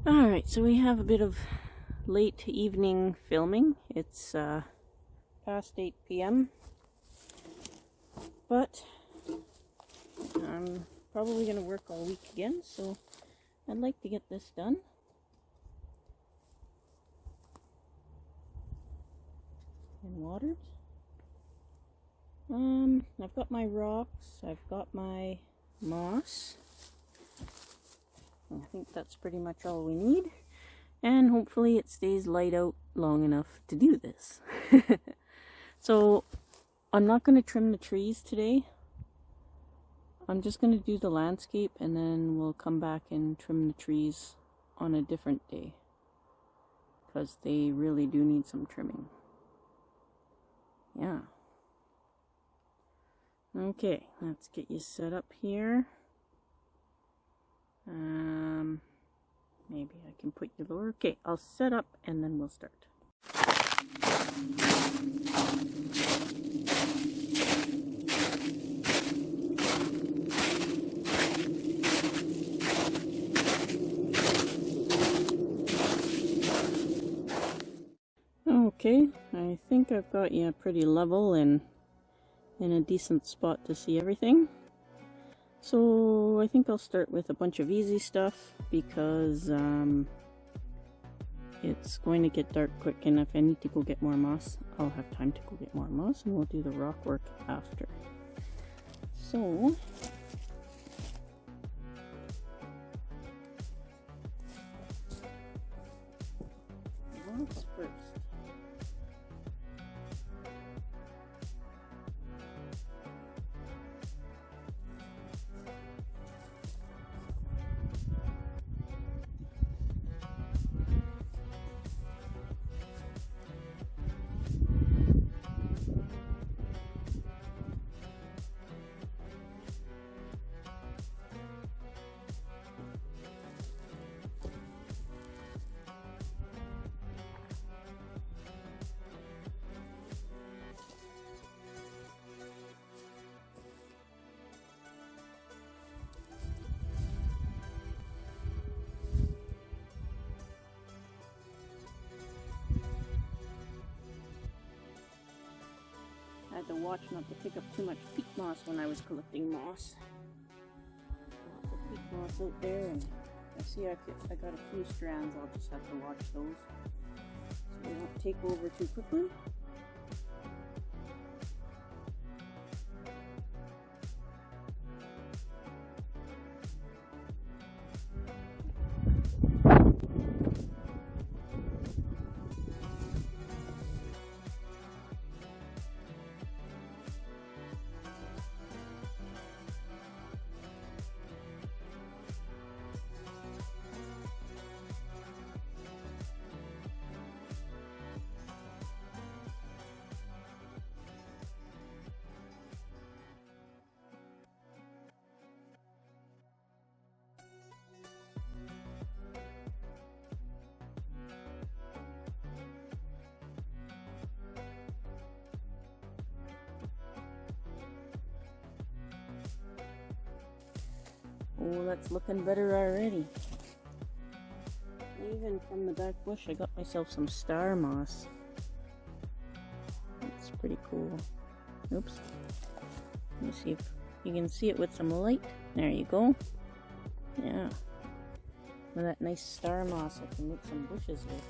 Alright, so we have a bit of late evening filming. It's past 8 p.m. But I'm probably going to work all week again, so I'd like to get this done. And watered. I've got my rocks, I've got my moss. I think that's pretty much all we need. And hopefully it stays light out long enough to do this. So I'm not going to trim the trees today. I'm just going to do the landscape and then we'll come back and trim the trees on a different day. Because they really do need some trimming. Yeah. Okay, let's get you set up here. Maybe I can put you lower. Okay, I'll set up and then we'll start. Okay, I think I've got you pretty level and in a decent spot to see everything. So I think I'll start with a bunch of easy stuff because it's going to get dark quick, and if I need to go get more moss, I'll have time to go get more moss and we'll do the rock work after. So rocks first. I had to watch not to pick up too much peat moss when I was collecting moss. Lots of peat moss out there, and I see I got a few strands. I'll just have to watch those so they don't take over too quickly. Oh, that's looking better already. Even from the back bush, I got myself some star moss. That's pretty cool. Oops. Let me see if you can see it with some light. There you go. Yeah. With that nice star moss, I can make some bushes with.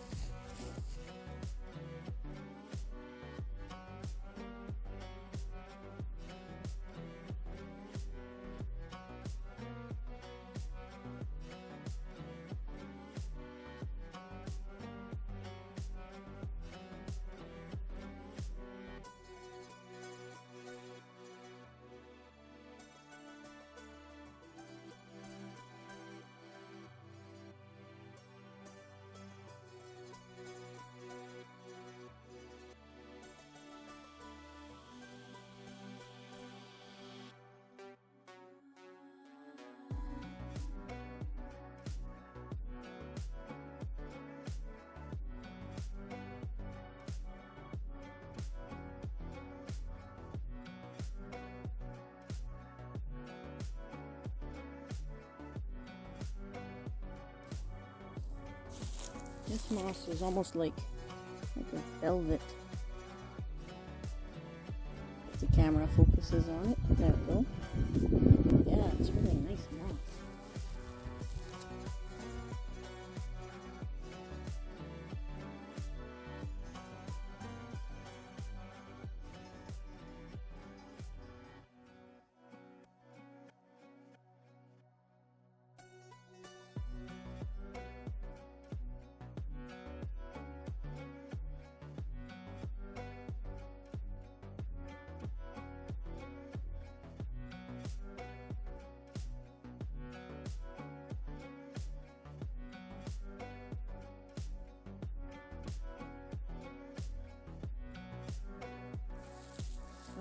This moss is almost like a velvet. If the camera focuses on it, there we go. Yeah, it's really nice moss.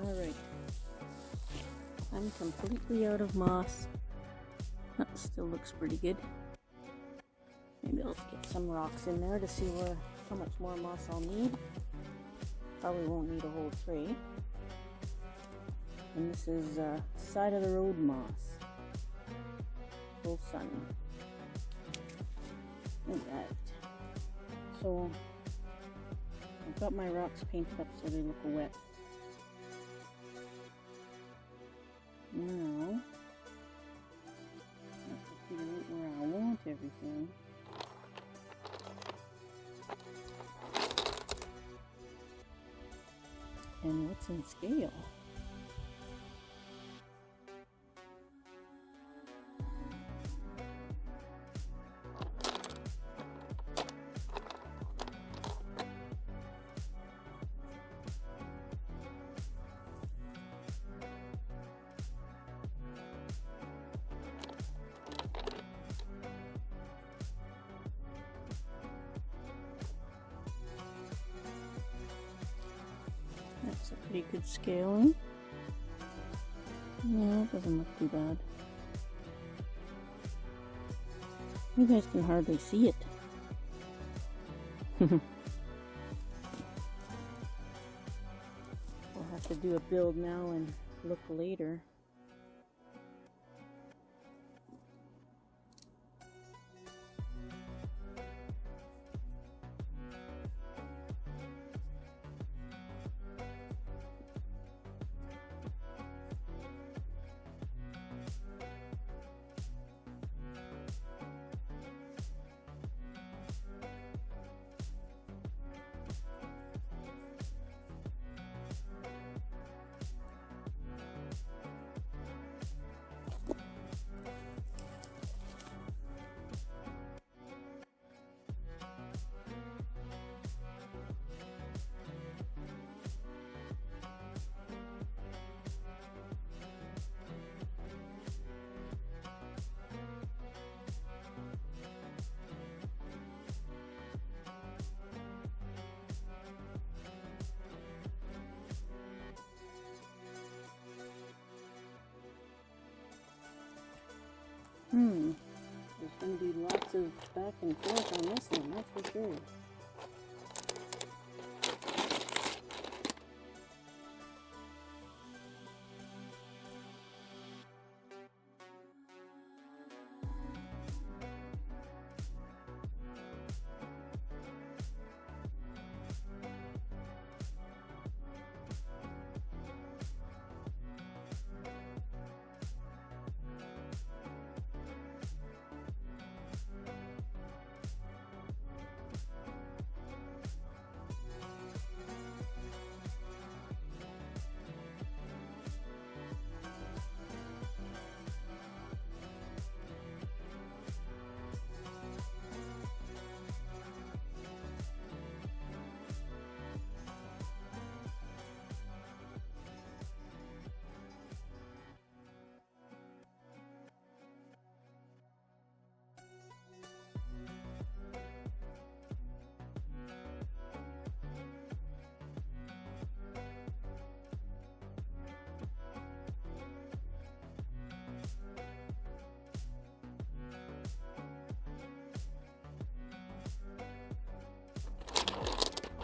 Alright, I'm completely out of moss. That still looks pretty good. Maybe I'll get some rocks in there to see how much more moss I'll need. Probably won't need a whole tray. And this is side of the road moss. Full sun. Look at that. So I've got my rocks painted up so they look wet. Now, I have to figure out where I want everything. And what's in scale. That's a pretty good scaling. Yeah, it doesn't look too bad. You guys can hardly see it. We'll have to do a build now and look later. There's going to be lots of back and forth on this one, that's for sure.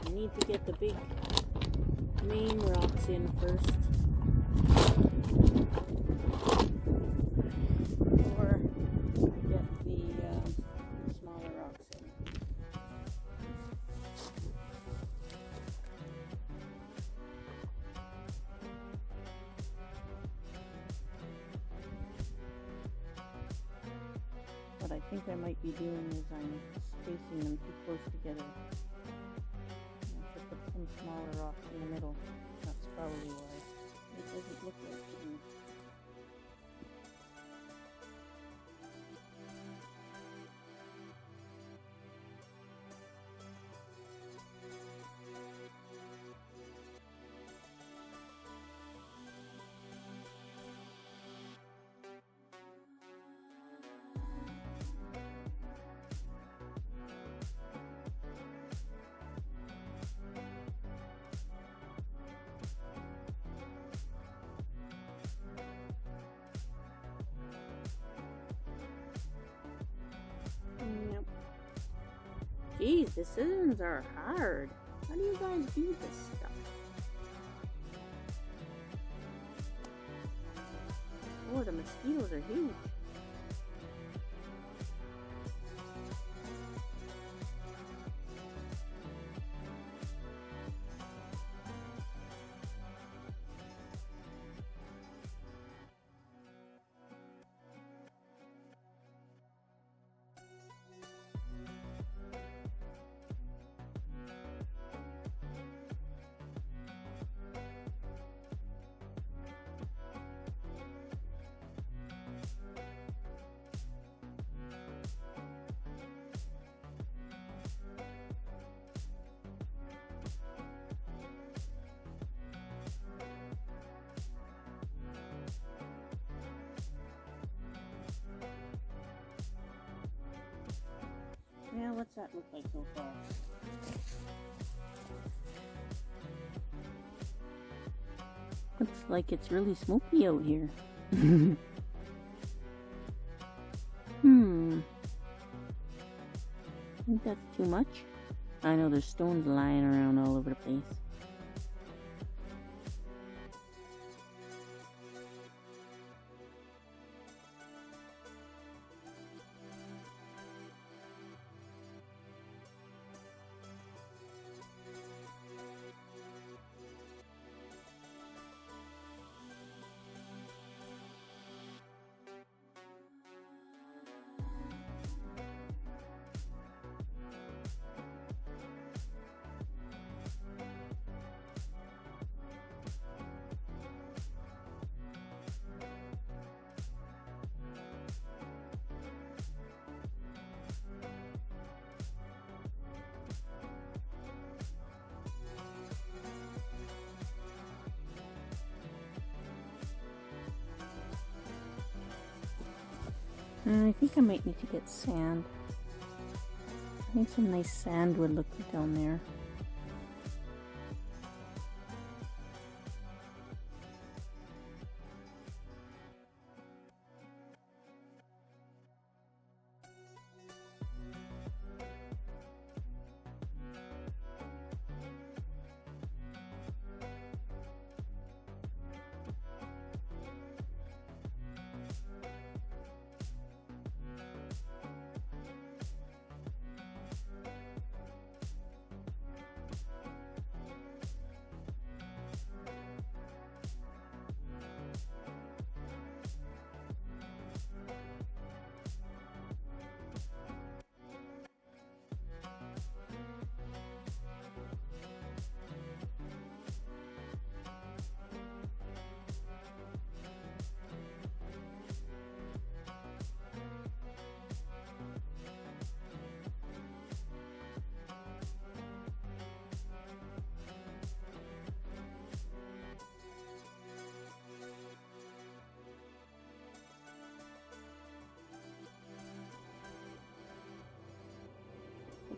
I need to get the big main rocks in first. Before I get the smaller rocks in. think I might be doing is I'm spacing them too close together. I should put some smaller rocks in the middle. That's probably why it doesn't look right to me. Yep. Geez, the decisions are hard. How do you guys do this stuff? Oh, the mosquitoes are huge. Yeah, what's that look like so far? Looks like it's really smoky out here. Think that's too much? I know there's stones lying around all over the place. I think I might need to get sand. I think some nice sand would look good down there.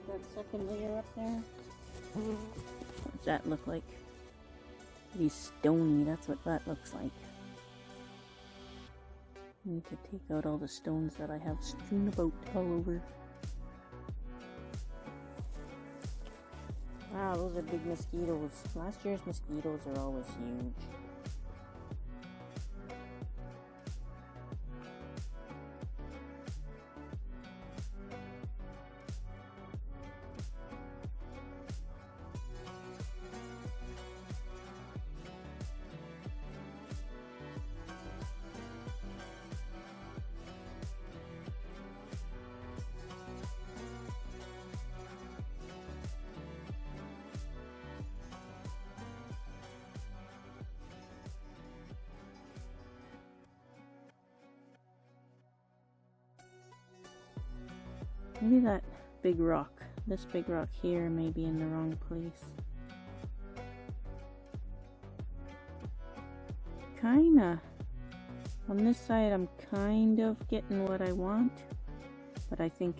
That second layer up there. What's that look like? Pretty stony, that's what that looks like. I need to take out all the stones that I have strewn about all over. Wow, those are big mosquitoes. Last year's mosquitoes are always huge. Maybe that big rock, this big rock here may be in the wrong place. Kinda. On this side I'm kind of getting what I want, but I think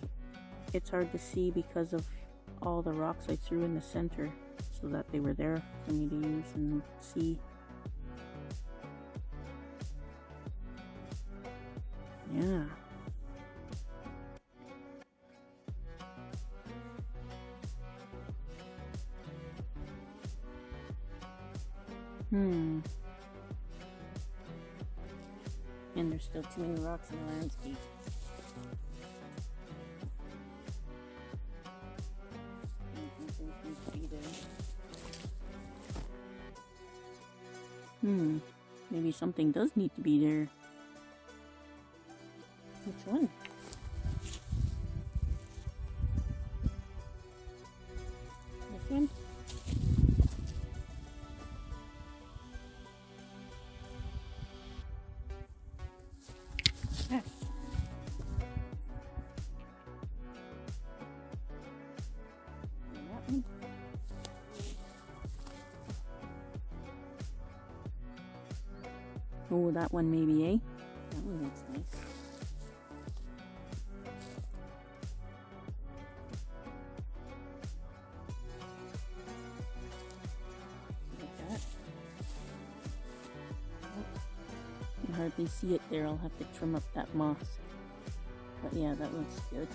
it's hard to see because of all the rocks I threw in the center so that they were there for me to use and see. Yeah. And there's still too many rocks in the landscape. Maybe something does need to be there. Which one? This one? Yes. And that one? Oh, that one maybe, eh? That one looks nice. Like that. You can hardly see it there. I'll have to trim up that moss. But yeah, that looks good.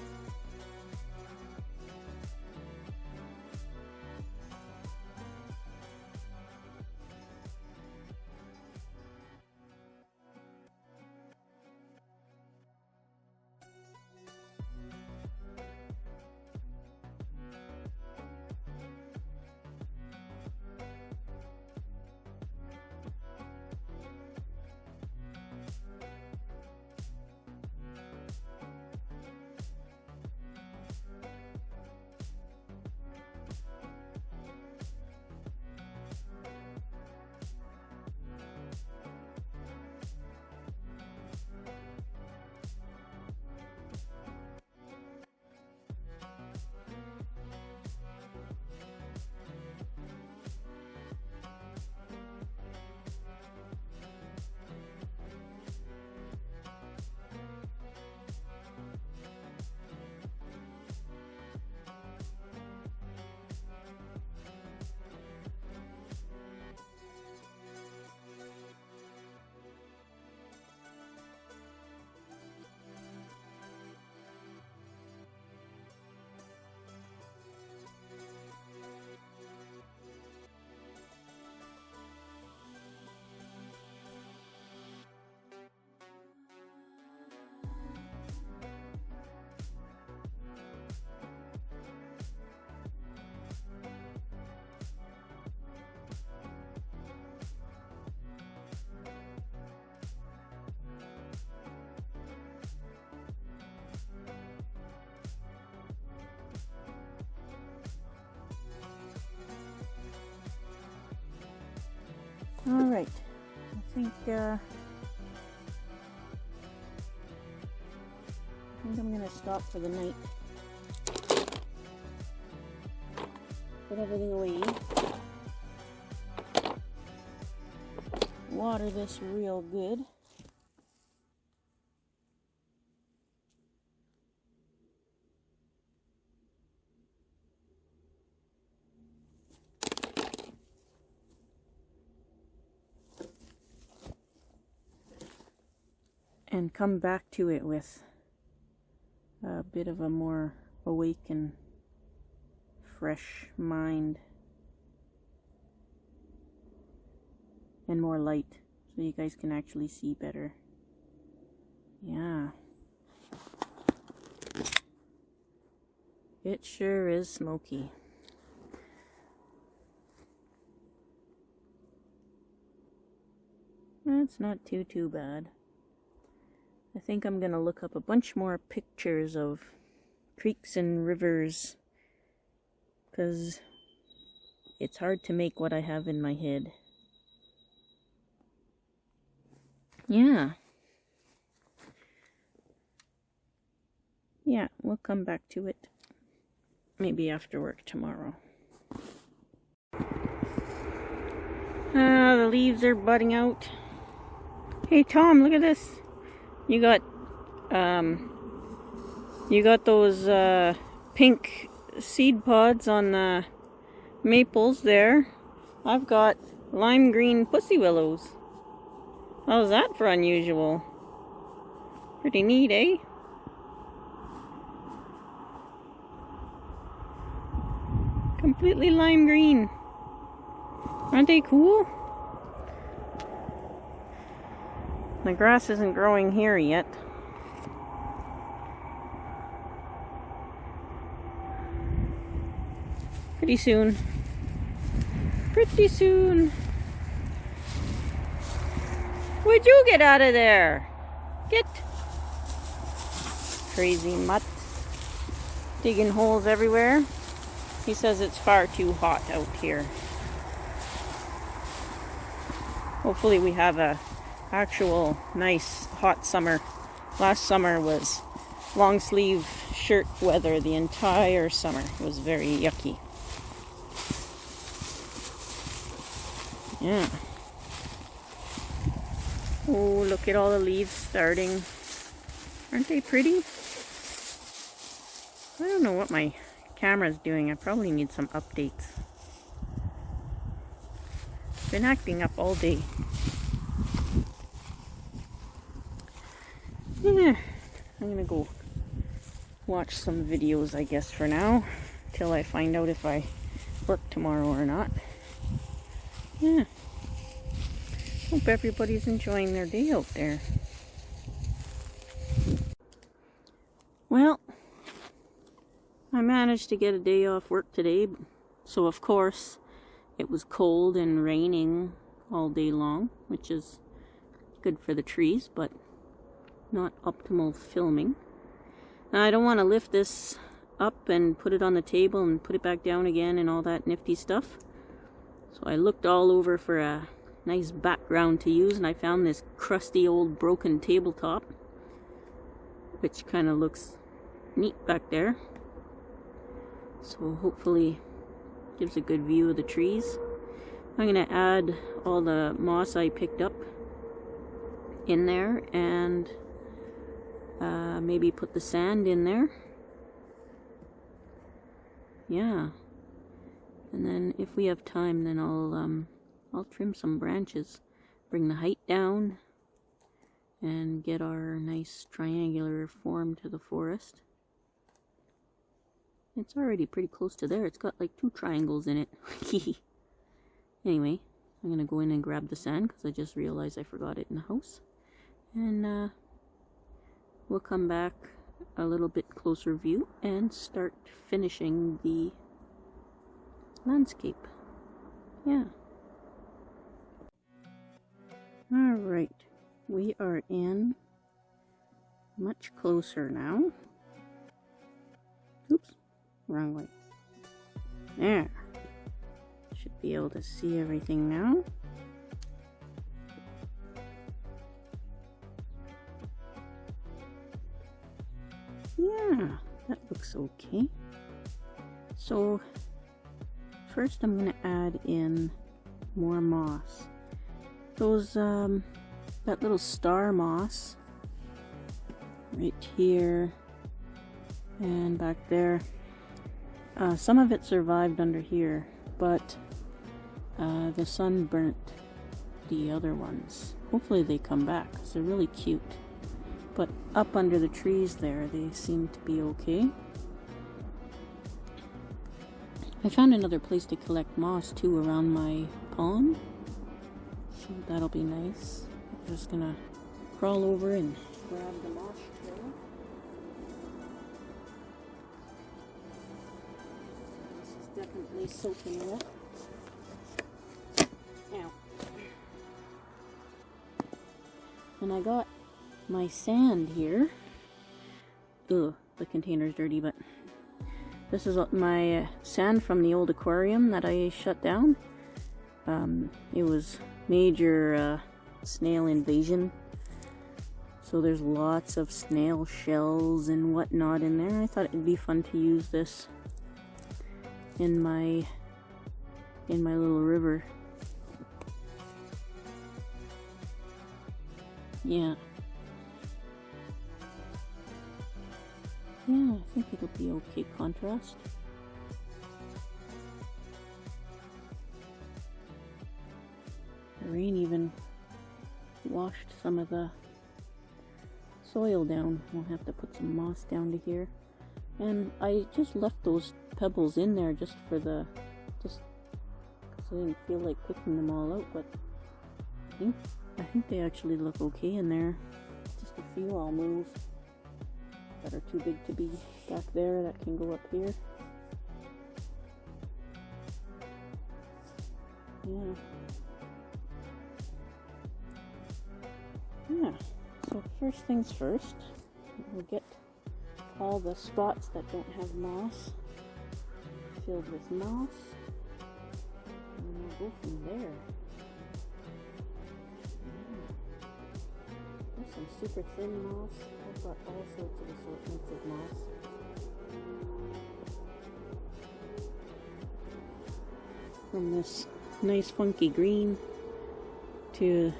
Alright, I think I'm gonna stop for the night. Put everything away. Water this real good. And come back to it with a bit of a more awake and fresh mind and more light so you guys can actually see better. Yeah, it sure is smoky. That's not too bad. I think I'm gonna look up a bunch more pictures of creeks and rivers, because it's hard to make what I have in my head. Yeah, yeah, we'll come back to it maybe after work tomorrow. The leaves are budding out. Hey Tom, look at this. You got those pink seed pods on the maples there. I've got lime green pussy willows. How's that for unusual? Pretty neat, eh? Completely lime green. Aren't they cool? The grass isn't growing here yet. Pretty soon. Pretty soon. Would you get out of there? Get. Crazy mutt. Digging holes everywhere. He says it's far too hot out here. Hopefully we have a actual nice hot summer. Last summer was long sleeve shirt weather the entire summer. It was very yucky. Yeah. Oh, look at all the leaves starting. Aren't they pretty? I don't know what my camera's doing. I probably need some updates. Been acting up all day. Yeah, I'm gonna go watch some videos, I guess, for now, till I find out if I work tomorrow or not. Yeah. Hope everybody's enjoying their day out there. Well, I managed to get a day off work today, so of course it was cold and raining all day long, which is good for the trees, but not optimal filming. Now, I don't want to lift this up and put it on the table and put it back down again and all that nifty stuff. So I looked all over for a nice background to use, and I found this crusty old broken tabletop, which kind of looks neat back there. So hopefully gives a good view of the trees. I'm going to add all the moss I picked up in there, and maybe put the sand in there. Yeah. And then if we have time, then I'll trim some branches, bring the height down, and get our nice triangular form to the forest. It's already pretty close to there. It's got like 2 triangles in it. Anyway, I'm going to go in and grab the sand because I just realized I forgot it in the house. And we'll come back a little bit closer view and start finishing the landscape. Yeah. Alright, we are in much closer now. Oops, wrong way. There. Should be able to see everything now. Yeah, that looks okay. So first I'm going to add in more moss. Those, that little star moss right here and back there. Some of it survived under here, but the sun burnt the other ones. Hopefully they come back because they're really cute. But up under the trees there, they seem to be okay. I found another place to collect moss too around my pond. So that'll be nice. I'm just gonna crawl over and grab the moss trail. This is definitely soaking wet. Ow. And I got my sand here. Ugh, the container's dirty, but this is my sand from the old aquarium that I shut down. It was major snail invasion, So there's lots of snail shells and whatnot in there. I thought it'd be fun to use this in my little river. Yeah. Yeah, I think it'll be okay contrast. The rain even washed some of the soil down. We'll have to put some moss down to here. And I just left those pebbles in there just because I didn't feel like picking them all out, but I think they actually look okay in there. Just a few I'll move that are too big to be back there that can go up here. Yeah, so first things first, we'll get all the spots that don't have moss filled with moss, and we'll go from there. There's some super thin moss. I've got all sorts of assortments of moss. From this nice funky green to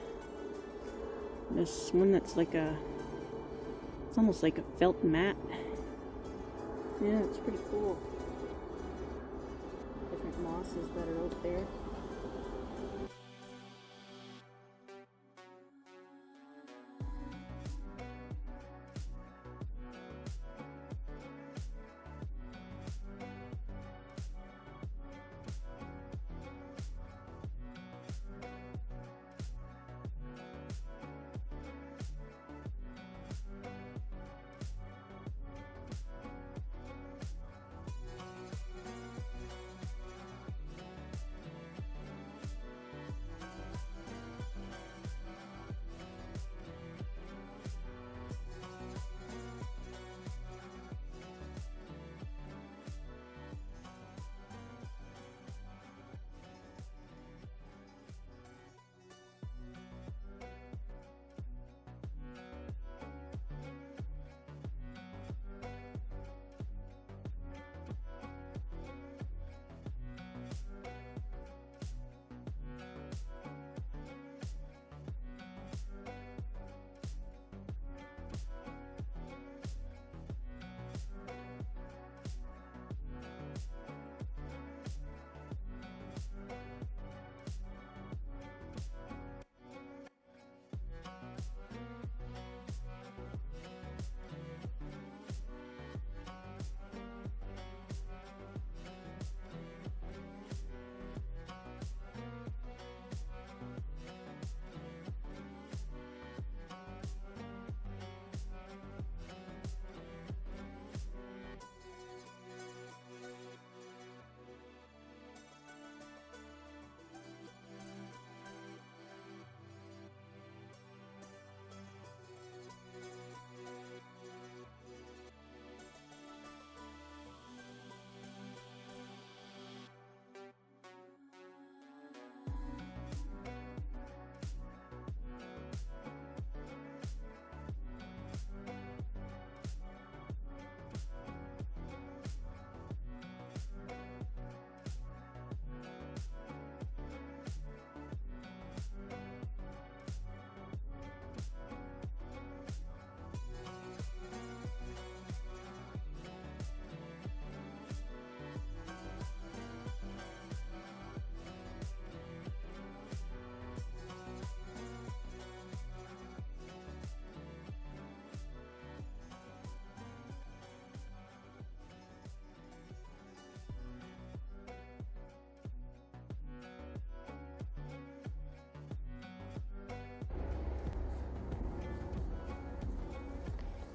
this one that's like it's almost like a felt mat. Yeah, it's pretty cool. Different mosses that are out there.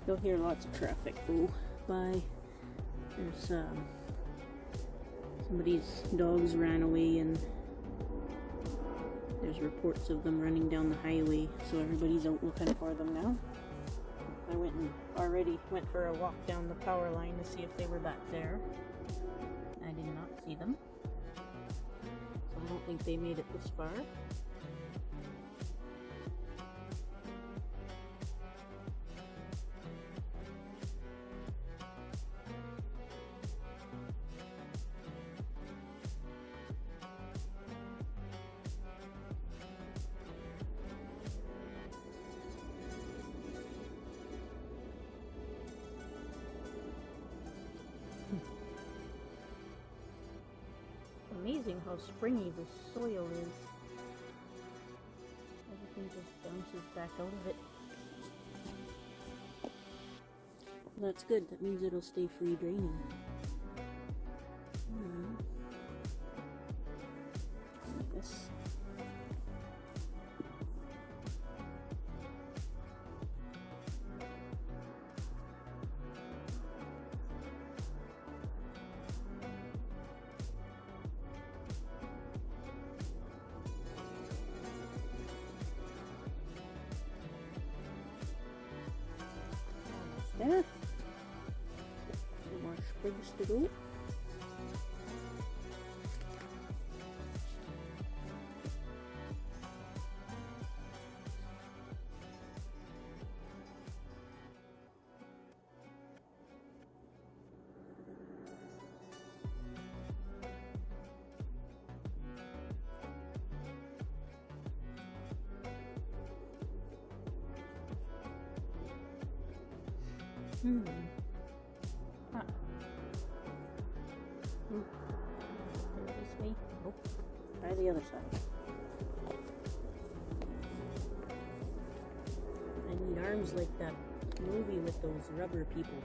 You'll hear lots of traffic go by. There's somebody's dogs ran away, and there's reports of them running down the highway, so everybody's out looking for them now. I already went for a walk down the power line to see if they were back there. I did not see them, so I don't think they made it this far. amazing how springy the soil is. Everything just bounces back out of it. That's good. That means it'll stay free draining. This. There. Two more sprigs to go. Ah. This way. Oh. Try the other side. I need arms like that movie with those rubber people.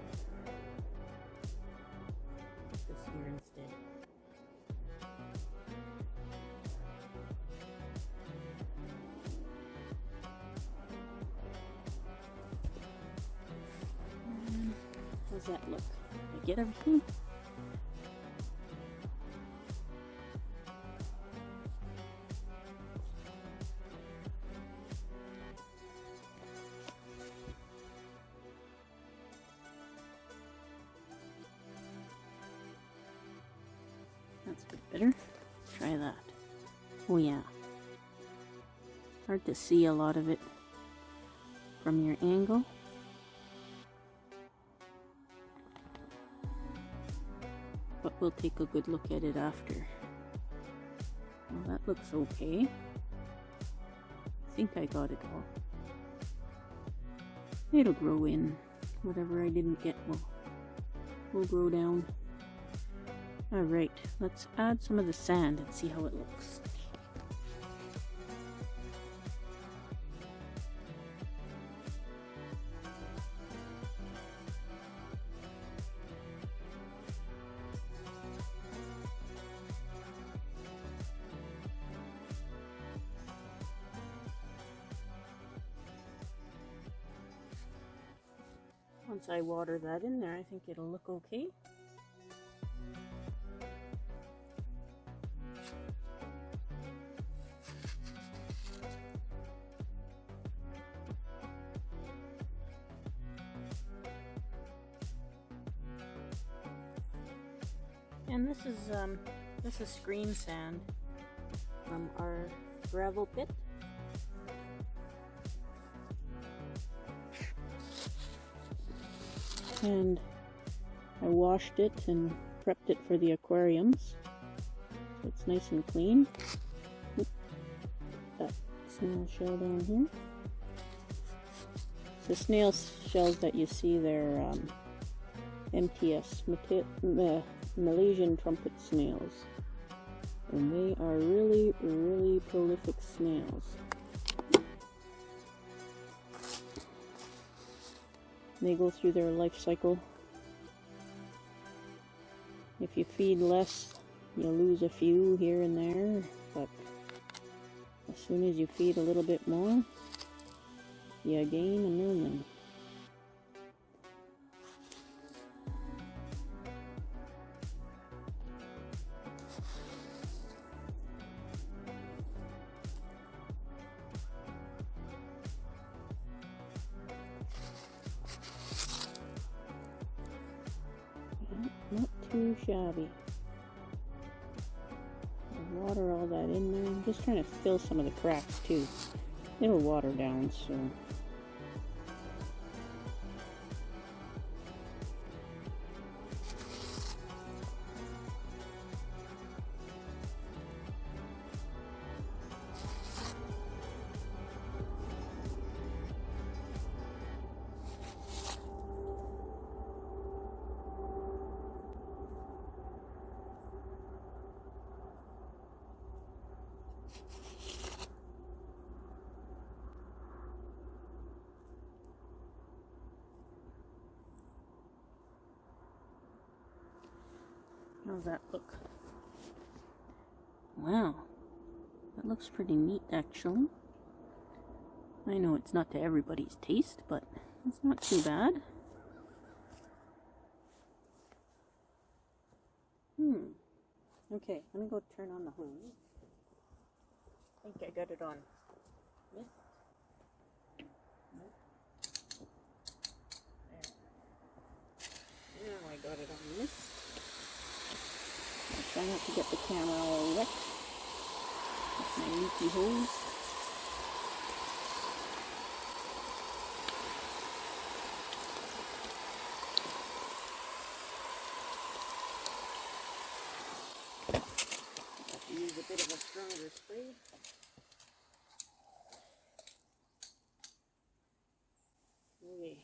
Put this here instead. How's that look? Did I get everything? That's a bit better. Try that. Oh yeah. Hard to see a lot of it from your angle. But we'll take a good look at it after. Well, that looks okay. I think I got it all. It'll grow in. Whatever I didn't get will grow down. Alright, let's add some of the sand and see how it looks. Once I water that in there, I think it'll look okay. And this is screen sand from our gravel pit. And I washed it and prepped it for the aquariums, so it's nice and clean. Put that snail shell down here. The snail shells that you see, they're MTS, Malaysian trumpet snails, and they are really, really prolific snails. They go through their life cycle. If you feed less, you'll lose a few here and there, but as soon as you feed a little bit more, you gain a million. Not too shabby. I'll water all that in there. I'm just trying to fill some of the cracks too. It'll water down, so. How's that look? Wow, that looks pretty neat actually. I know it's not to everybody's taste, but it's not too bad. Okay, let me go turn on the hose. I think I got it on mist. There. Now I got it on mist. I'll try not to get the camera all wet with my leaky hose. Use a bit of a stronger spray. Okay.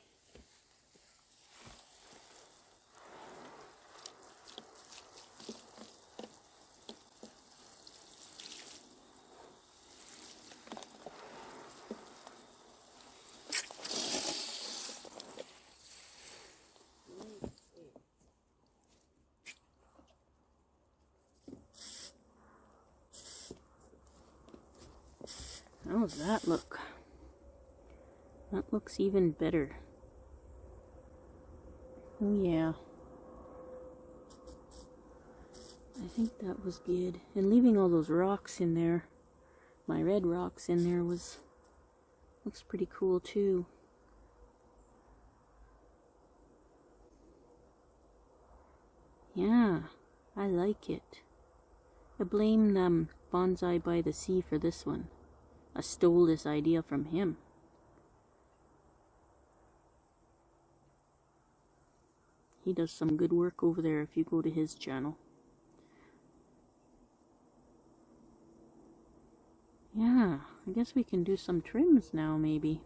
How does that look? That looks even better. Oh yeah. I think that was good. And leaving all those rocks in there, my red rocks in there, looks pretty cool too. Yeah, I like it. I blame Bonsai by the Sea for this one. I stole this idea from him. He does some good work over there if you go to his channel. Yeah, I guess we can do some trims now maybe.